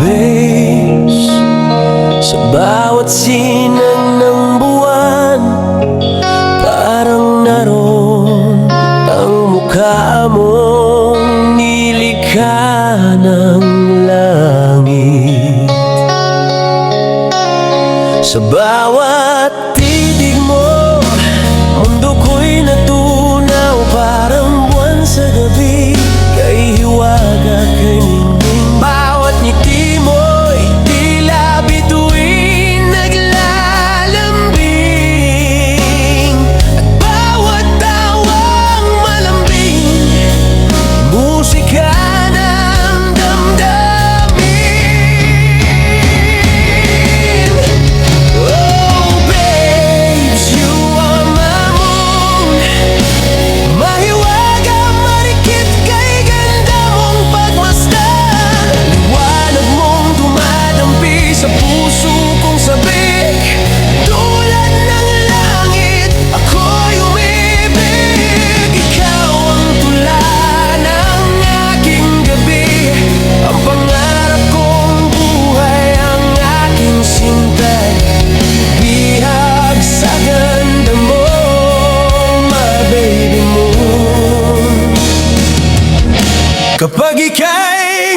babes, sa bawat sinag ng buwan, parang naroon ang mukha mong nilikha ng langit. Sa bawat titig mo, mundo ko'y natunaw, parang buwan sa gabi, kay hiwaga, kay ningning. Bawat ngiti mo'y tila bituin naglalambing, at bawat tawang malambing, musika ng damdamin. Oh babes, you are my moon, mahiwaga, marikit, kay ganda mong pagmasdan. Liwanag mong dumadampi sa puso kong sabik, tulad ng langit, ako'y umibig. Ikaw ang tula ng aking gabi, ang pangarap kong buhay, ang aking sinta. Bihag sa ganda mo, my baby moon. Kapag ika'y